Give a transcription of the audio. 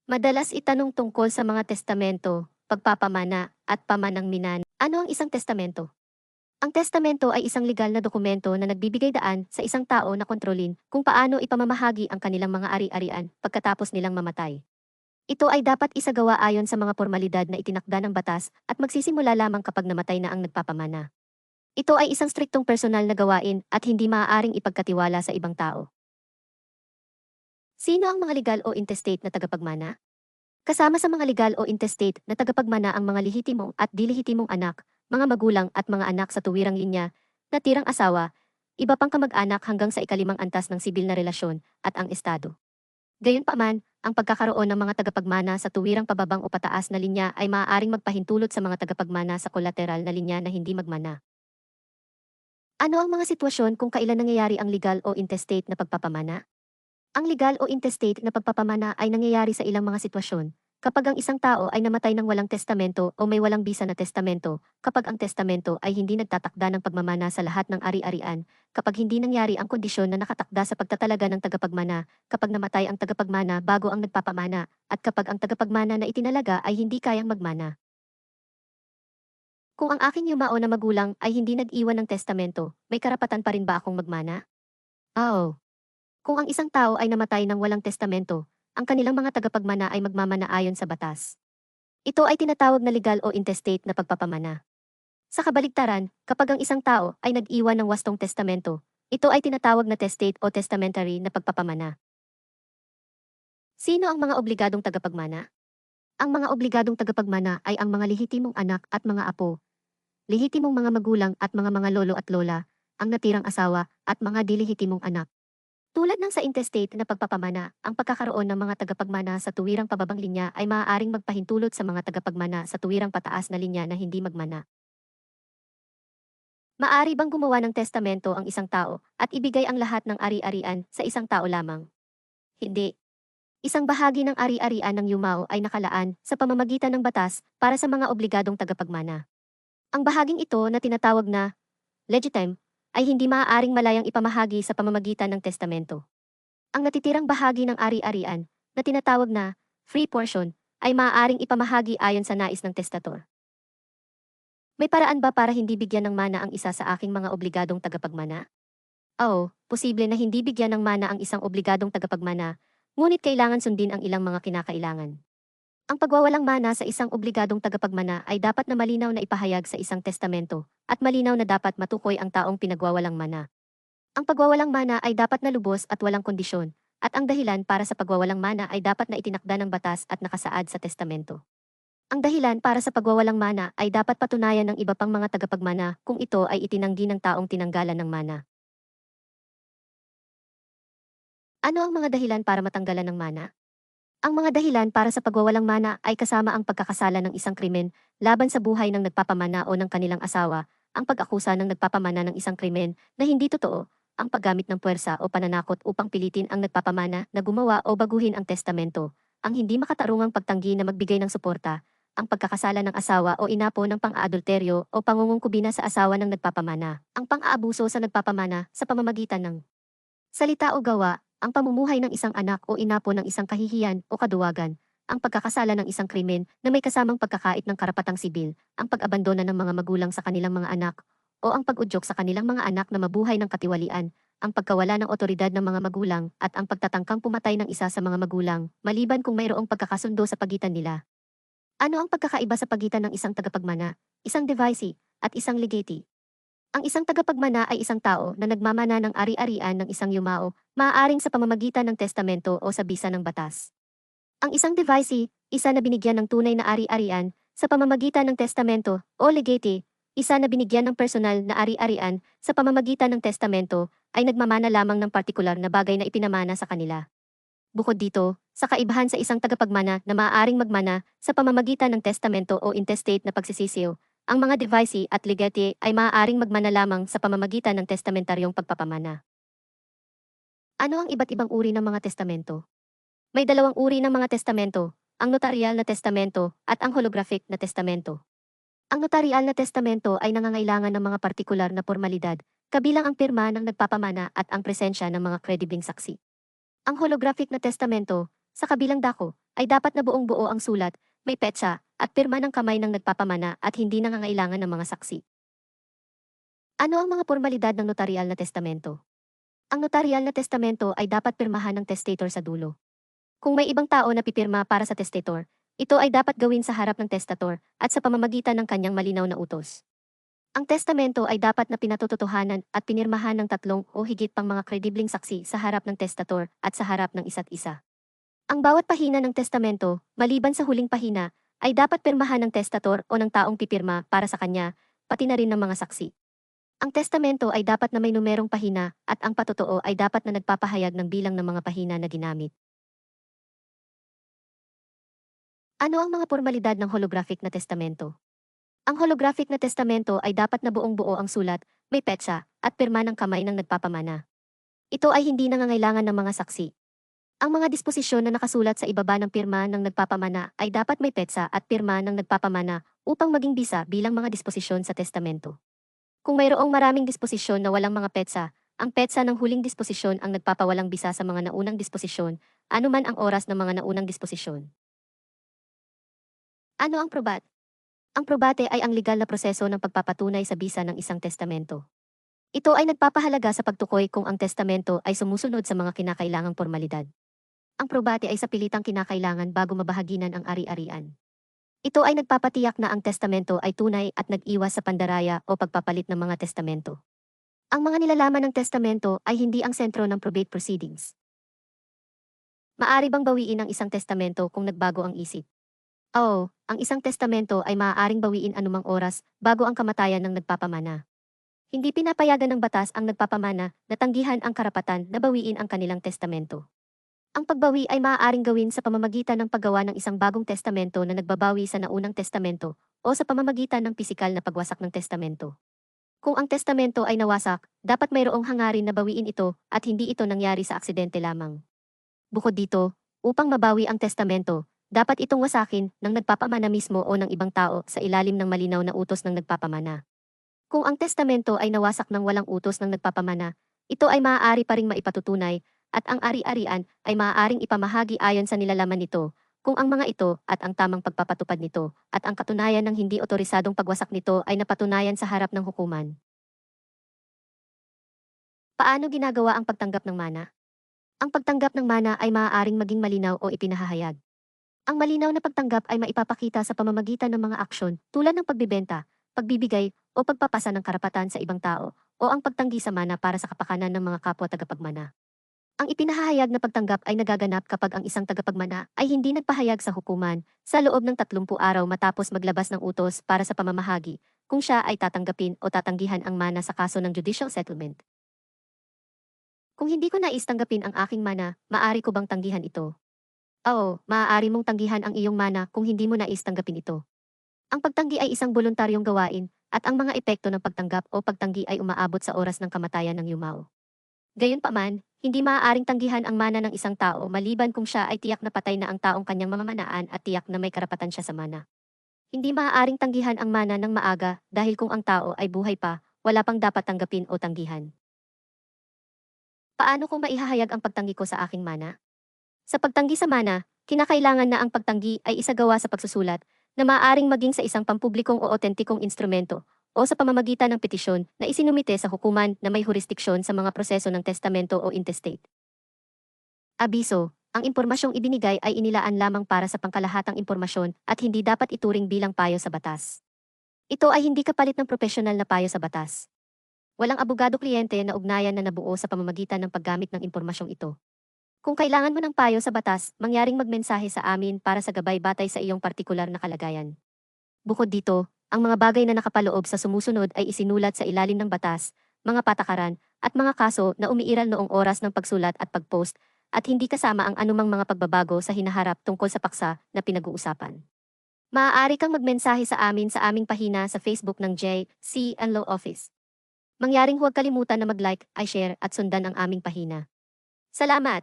Madalas itanong tungkol sa mga testamento, pagpapamana, at pamanang minan. Ano ang isang testamento? Ang testamento ay isang legal na dokumento na nagbibigay daan sa isang tao na kontrolin kung paano ipamamahagi ang kanilang mga ari-arian pagkatapos nilang mamatay. Ito ay dapat isagawa ayon sa mga formalidad na itinakda ng batas at magsisimula lamang kapag namatay na ang nagpapamana. Ito ay isang striktong personal na gawain at hindi maaaring ipagkatiwala sa ibang tao. Sino ang mga legal o intestate na tagapagmana? Kasama sa mga legal o intestate na tagapagmana ang mga lehitimong at dilihitimong anak, mga magulang at mga anak sa tuwirang linya, natirang asawa, iba pang kamag-anak hanggang sa ikalimang antas ng sibil na relasyon at ang estado. Gayunpaman, ang pagkakaroon ng mga tagapagmana sa tuwirang pababang o pataas na linya ay maaaring magpahintulot sa mga tagapagmana sa kolateral na linya na hindi magmana. Ano ang mga sitwasyon kung kailan nangyayari ang legal o intestate na pagpapamana? Ang legal o intestate na pagpapamana ay nangyayari sa ilang mga sitwasyon. Kapag ang isang tao ay namatay ng walang testamento o may walang bisa na testamento, kapag ang testamento ay hindi nagtatakda ng pagmamana sa lahat ng ari-arian, kapag hindi nangyari ang kondisyon na nakatakda sa pagtatalaga ng tagapagmana, kapag namatay ang tagapagmana bago ang nagpapamana, at kapag ang tagapagmana na itinalaga ay hindi kayang magmana. Kung ang aking yumao na magulang ay hindi nag-iwan ng testamento, may karapatan pa rin ba akong magmana? Oo. Kung ang isang tao ay namatay ng walang testamento, ang kanilang mga tagapagmana ay magmamana ayon sa batas. Ito ay tinatawag na legal o intestate na pagpapamana. Sa kabaligtaran, kapag ang isang tao ay nag-iwan ng wastong testamento, ito ay tinatawag na testate o testamentary na pagpapamana. Sino ang mga obligadong tagapagmana? Ang mga obligadong tagapagmana ay ang mga lehitimong anak at mga apo, lehitimong mga magulang at mga lolo at lola, ang natirang asawa at mga dilihitimong anak. Tulad ng sa intestate na pagpapamana, ang pagkakaroon ng mga tagapagmana sa tuwirang pababang linya ay maaaring magpahintulot sa mga tagapagmana sa tuwirang pataas na linya na hindi magmana. Maari bang gumawa ng testamento ang isang tao at ibigay ang lahat ng ari-arian sa isang tao lamang? Hindi. Isang bahagi ng ari-arian ng yumao ay nakalaan sa pamamagitan ng batas para sa mga obligadong tagapagmana. Ang bahaging ito na tinatawag na legitime ay hindi maaaring malayang ipamahagi sa pamamagitan ng testamento. Ang natitirang bahagi ng ari-arian, na tinatawag na free portion, ay maaaring ipamahagi ayon sa nais ng testator. May paraan ba para hindi bigyan ng mana ang isa sa aking mga obligadong tagapagmana? Oo, posible na hindi bigyan ng mana ang isang obligadong tagapagmana, ngunit kailangan sundin ang ilang mga kinakailangan. Ang pagwawalang mana sa isang obligadong tagapagmana ay dapat na malinaw na ipahayag sa isang testamento, at malinaw na dapat matukoy ang taong pinagwawalang mana. Ang pagwawalang mana ay dapat na lubos at walang kondisyon, at ang dahilan para sa pagwawalang mana ay dapat na itinakda ng batas at nakasaad sa testamento. Ang dahilan para sa pagwawalang mana ay dapat patunayan ng iba pang mga tagapagmana kung ito ay itinanggi ng taong tinanggalan ng mana. Ano ang mga dahilan para matanggalan ng mana? Ang mga dahilan para sa pagwawalang mana ay kasama ang pagkakasala ng isang krimen laban sa buhay ng nagpapamana o ng kanilang asawa, ang pag-akusa ng nagpapamana ng isang krimen na hindi totoo, ang paggamit ng puwersa o pananakot upang pilitin ang nagpapamana na gumawa o baguhin ang testamento, ang hindi makatarungang pagtanggi na magbigay ng suporta, ang pagkakasala ng asawa o inapo ng pang-aadulteryo o pangungungkubina sa asawa ng nagpapamana, ang pang-aabuso sa nagpapamana sa pamamagitan ng salita o gawa, ang pamumuhay ng isang anak o inapo ng isang kahihiyan o kaduwagan, ang pagkakasala ng isang krimen na may kasamang pagkakait ng karapatang sibil, ang pag-abandona ng mga magulang sa kanilang mga anak, o ang pag-udyok sa kanilang mga anak na mabuhay ng katiwalian, ang pagkawala ng otoridad ng mga magulang at ang pagtatangkang pumatay ng isa sa mga magulang, maliban kung mayroong pagkakasundo sa pagitan nila. Ano ang pagkakaiba sa pagitan ng isang tagapagmana, isang devicee, at isang legatee? Ang isang tagapagmana ay isang tao na nagmamana ng ari-arian ng isang yumao, maaaring sa pamamagitan ng testamento o sa bisa ng batas. Ang isang devicee, isa na binigyan ng tunay na ari-arian, sa pamamagitan ng testamento, o legatee, isa na binigyan ng personal na ari-arian, sa pamamagitan ng testamento, ay nagmamana lamang ng partikular na bagay na ipinamana sa kanila. Bukod dito, sa kaibahan sa isang tagapagmana na maaaring magmana sa pamamagitan ng testamento o intestate na pagsisisiyo, ang mga devicee at legatee ay maaaring magmana lamang sa pamamagitan ng testamentaryong pagpapamana. Ano ang iba't ibang uri ng mga testamento? May dalawang uri ng mga testamento, ang notaryal na testamento at ang holographic na testamento. Ang notaryal na testamento ay nangangailangan ng mga partikular na formalidad, kabilang ang pirma ng nagpapamana at ang presensya ng mga kredibling saksi. Ang holographic na testamento, Sa kabilang dako, ay dapat na buong-buo ang sulat, may petsa, at pirma ng kamay ng nagpapamana at hindi nangangailangan ng mga saksi. Ano ang mga pormalidad ng notaryal na testamento? Ang notaryal na testamento ay dapat pirmahan ng testator sa dulo. Kung may ibang tao na pipirma para sa testator, ito ay dapat gawin sa harap ng testator at sa pamamagitan ng kanyang malinaw na utos. Ang testamento ay dapat na pinatututuhanan at pinirmahan ng tatlong o higit pang mga kredibling saksi sa harap ng testator at sa harap ng isa't isa. Ang bawat pahina ng testamento, maliban sa huling pahina, ay dapat pirmahan ng testator o ng taong pipirma para sa kanya, pati na rin ng mga saksi. Ang testamento ay dapat na may numerong pahina at ang patotoo ay dapat na nagpapahayag ng bilang ng mga pahina na ginamit. Ano ang mga pormalidad ng holographic na testamento? Ang holographic na testamento ay dapat na buong-buo ang sulat, may petsa, at pirma ng kamay ng nagpapamana. Ito ay hindi nangangailangan ng mga saksi. Ang mga disposisyon na nakasulat sa ibaba ng pirma ng nagpapamana ay dapat may petsa at pirma ng nagpapamana upang maging bisa bilang mga disposisyon sa testamento. Kung mayroong maraming disposisyon na walang mga petsa, ang petsa ng huling disposisyon ang nagpapawalang bisa sa mga naunang disposisyon, anuman ang oras ng mga naunang disposisyon. Ano ang probat? Ang probate ay ang legal na proseso ng pagpapatunay sa bisa ng isang testamento. Ito ay nagpapahalaga sa pagtukoy kung ang testamento ay sumusunod sa mga kinakailangang formalidad. Ang probate ay sa pilitang kinakailangan bago mabahaginan ang ari-arian. Ito ay nagpapatiyak na ang testamento ay tunay at nag-iwas sa pandaraya o pagpapalit ng mga testamento. Ang mga nilalaman ng testamento ay hindi ang sentro ng probate proceedings. Maari bang bawiin ang isang testamento kung nagbago ang isip? Oo, ang isang testamento ay maaaring bawiin anumang oras bago ang kamatayan ng nagpapamana. Hindi pinapayagan ng batas ang nagpapamana na tanggihan ang karapatan na bawiin ang kanilang testamento. Ang pagbawi ay maaaring gawin sa pamamagitan ng paggawa ng isang bagong testamento na nagbabawi sa naunang testamento o sa pamamagitan ng pisikal na pagwasak ng testamento. Kung ang testamento ay nawasak, dapat mayroong hangarin na bawiin ito at hindi ito nangyari sa aksidente lamang. Bukod dito, upang mabawi ang testamento, dapat itong wasakin ng nagpapamana mismo o ng ibang tao sa ilalim ng malinaw na utos ng nagpapamana. Kung ang testamento ay nawasak ng walang utos ng nagpapamana, ito ay maaari pa ring maipatutunay at ang ari-arian ay maaaring ipamahagi ayon sa nilalaman nito kung ang mga ito at ang tamang pagpapatupad nito at ang katunayan ng hindi otorisadong pagwasak nito ay napatunayan sa harap ng hukuman. Paano ginagawa ang pagtanggap ng mana? Ang pagtanggap ng mana ay maaaring maging malinaw o ipinahahayag. Ang malinaw na pagtanggap ay maipapakita sa pamamagitan ng mga aksyon tulad ng pagbibenta, pagbibigay, o pagpapasa ng karapatan sa ibang tao, o ang pagtanggi sa mana para sa kapakanan ng mga kapwa tagapagmana. Ang ipinahahayag na pagtanggap ay nagaganap kapag ang isang tagapagmana ay hindi nagpahayag sa hukuman sa loob ng 30 araw matapos maglabas ng utos para sa pamamahagi kung siya ay tatanggapin o tatanggihan ang mana sa kaso ng judicial settlement. Kung hindi ko nais tanggapin ang aking mana, maari ko bang tanggihan ito? Oo, maaari mong tanggihan ang iyong mana kung hindi mo nais tanggapin ito. Ang pagtanggi ay isang voluntaryong gawain at ang mga epekto ng pagtanggap o pagtanggi ay umaabot sa oras ng kamatayan ng yumao. Gayunpaman, hindi maaaring tanggihan ang mana ng isang tao maliban kung siya ay tiyak na patay na ang taong kanyang mamamanaan at tiyak na may karapatan siya sa mana. Hindi maaaring tanggihan ang mana ng maaga dahil kung ang tao ay buhay pa, wala pang dapat tanggapin o tanggihan. Paano kung maihahayag ang pagtanggi ko sa aking mana? Sa pagtanggi sa mana, kinakailangan na ang pagtanggi ay isagawa sa pagsusulat na maaaring maging sa isang pampublikong o otentikong instrumento o sa pamamagitan ng petisyon na isinumite sa hukuman na may jurisdiksyon sa mga proseso ng testamento o intestate. Abiso, ang impormasyong ibinigay ay inilaan lamang para sa pangkalahatang impormasyon at hindi dapat ituring bilang payo sa batas. Ito ay hindi kapalit ng propesyonal na payo sa batas. Walang abogado-kliyente na ugnayan na nabuo sa pamamagitan ng paggamit ng impormasyong ito. Kung kailangan mo ng payo sa batas, mangyaring magmensahe sa amin para sa gabay batay sa iyong partikular na kalagayan. Bukod dito, ang mga bagay na nakapaloob sa sumusunod ay isinulat sa ilalim ng batas, mga patakaran, at mga kaso na umiiral noong oras ng pagsulat at pagpost, at hindi kasama ang anumang mga pagbabago sa hinaharap tungkol sa paksa na pinag-uusapan. Maaari kang magmensahe sa amin sa aming pahina sa Facebook ng J.C. Law Office. Mangyaring huwag kalimutan na mag-like, i-share at sundan ang aming pahina. Salamat!